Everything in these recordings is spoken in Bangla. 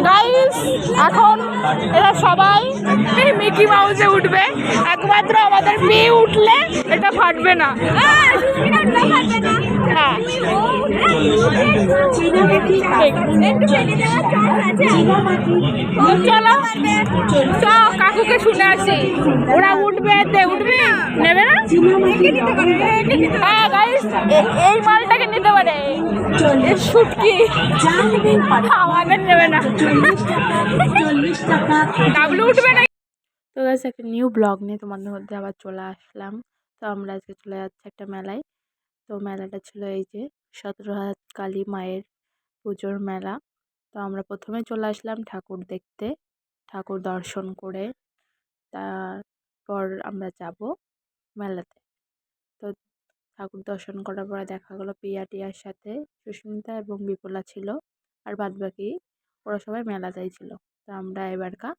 গাইস এখন এরা সবাই মিকি মাউসে উঠবে, একমাত্র আমাদের মেয়ে উঠলে এটা ফাটবে না। হ্যাঁ চলো চ কাকুকে শুনে আসি, ওরা উঠবে উঠবে নেবে না। হ্যাঁ গাইস এই মালটাকে নিতে পারে, শুটকি আমাদের নেবে না, ডাবলু উঠবে না। তো গাইস একটা নিউ ব্লগ নিয়ে তোমাদের মধ্যে আবার চলে আসলাম। তো আমরা আজকে চলে যাচ্ছি একটা মেলায়। তো মেলাটা ছিল এই যে 17 হাত কালী মায়ের পুজোর মেলা। তো আমরা প্রথমে চলে আসলাম ঠাকুর দেখতে, ঠাকুর দর্শন করে তারপর আমরা যাব মেলাতে। তো ঠাকুর দর্শন করার পরে দেখা গেলো পিয়া টিয়ার সাথে সুস্মিতা এবং বিপুলা ছিল, আর বাদ বাকি ওরা সবাই মেলাতেই ছিল। তো আমরা এবারকা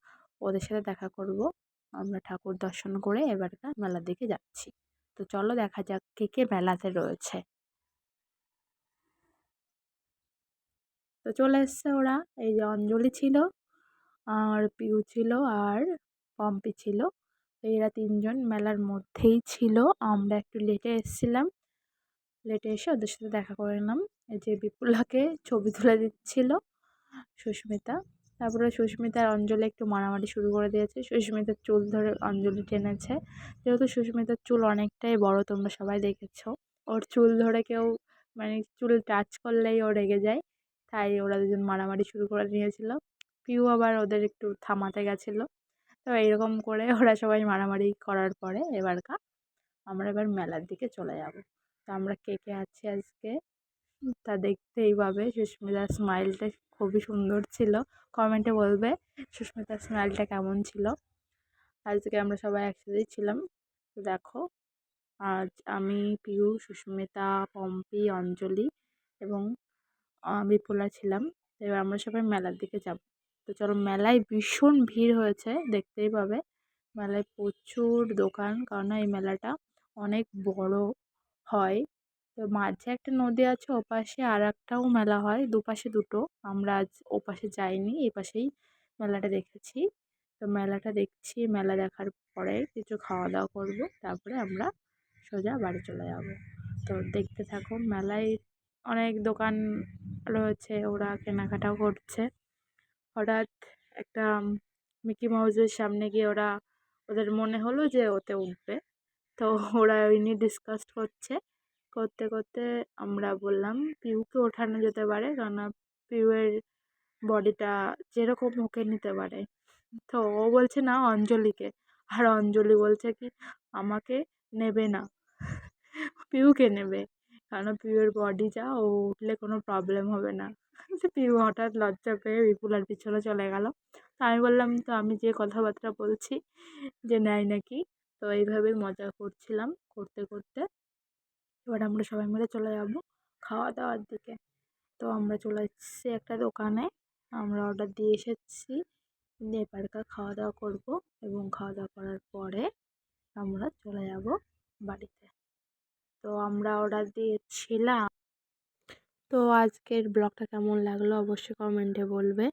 ওদের সাথে দেখা করব, আমরা ঠাকুর দর্শন করে এবারকা মেলার দিকে যাচ্ছি। তো চলো দেখা যাক কে কে মেলাতে রয়েছে। তো চলে এসছে ওরা, এই যে অঞ্জলি ছিল আর পিউ ছিল আর পম্পি ছিল। তো এরা তিনজন মেলার মধ্যেই ছিল। আমরা একটু লেটে এসেছিলাম, লেটে এসে ওদের সাথে দেখা করে নিলাম। এই যে বিপুলাকে ছবি তুলে দিচ্ছিল সুস্মিতা, তারপরে সুস্মিতা আর অঞ্জলি একটু মারামারি শুরু করে দিয়েছে। সুস্মিতার চুল ধরে অঞ্জলি টেনেছে, যেহেতু সুস্মিতার চুল অনেকটাই বড়, তোমরা সবাই দেখেছো। ওর চুল ধরে কেউ মানে চুল টাচ করলেই ও রেগে যায়, তাই ওরা দুজন মারামারি শুরু করে দিয়েছিল। পিউ আবার ওদের একটু থামাতে গেছিলো। তো এইরকম করে ওরা সবাই মারামারি করার পরে আমরা এবার মেলার দিকে চলে যাব। তো আমরা কে কে আছি আজকে তা দেখতেই পাবে। সুস্মিতার স্মাইলটা খুবই সুন্দর ছিল, কমেন্টে বলবে সুস্মিতার স্মাইলটা কেমন ছিল। আজকে আমরা সবাই একসাথেই ছিলাম। তো দেখো আজ আমি, পিউ, সুস্মিতা, পম্পি, অঞ্জলি এবং বিপুলা ছিলাম। এবার আমরা সবাই মেলার দিকে যাব। তো চলো, মেলায় ভীষণ ভিড় হয়েছে, দেখতেই পাবে। মেলায় প্রচুর দোকান, কারণ এই মেলাটা অনেক বড় হয়। তো মাঝে একটা নদী আছে, ওপাশে আর একটাও মেলা হয়, দুপাশে দুটো। আমরা আজ ওপাশে যাইনি, এই পাশেই মেলাটা দেখেছি। তো মেলাটা দেখছি, মেলা দেখার পরে কিছু খাওয়া দাওয়া করব, তারপরে আমরা সোজা বাড়ি চলে যাব। তো দেখতে থাকুন, মেলায় অনেক দোকান রয়েছে, ওরা কেনাকাটাও করছে। হঠাৎ একটা মিকি মাউসের সামনে গিয়ে ওদের মনে হলো যে ওতে উঠবে। তো ওরা ওই নিয়ে ডিসকাস করছে, করতে করতে আমরা বললাম পিউকে ওঠানো যেতে পারে, কেননা পিউয়ের বডিটা যেরকম ওকে নিতে পারে। তো ও বলছে না অঞ্জলিকে, আর অঞ্জলি বলছে কি আমাকে নেবে না, পিউকে নেবে, কারণ পিউয়ের বডি যা, ও উঠলে কোনো প্রবলেম হবে না। পিউ হঠাৎ লজ্জা পেয়ে বিপুলার পিছনে চলে গেল। তো আমি বললাম তো আমি যে কথাবার্তা বলছি যে নেয় নাকি। তো এইভাবেই মজা করছিলাম, করতে করতে এবার আমরা সবাই মিলে চলে যাব খাওয়া দাওয়ার দিকে। তো আমরা চলে এসেছি একটা দোকানে, আমরা অর্ডার দিয়ে এসেছি, এবারকার খাওয়া দাওয়া করব এবং খাওয়া দাওয়া করার পরে আমরা চলে যাব বাড়িতে। তো আমরা অর্ডার দিয়েছিলাম। তো আজকের ব্লগটা কেমন লাগলো অবশ্যই কমেন্টে বলবে।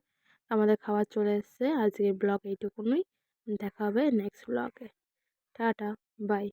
আমাদের খাবার চলে এসেছে, আজকের ব্লগ এইটুকুনই, দেখা হবে নেক্সট ব্লগে। Tata, by.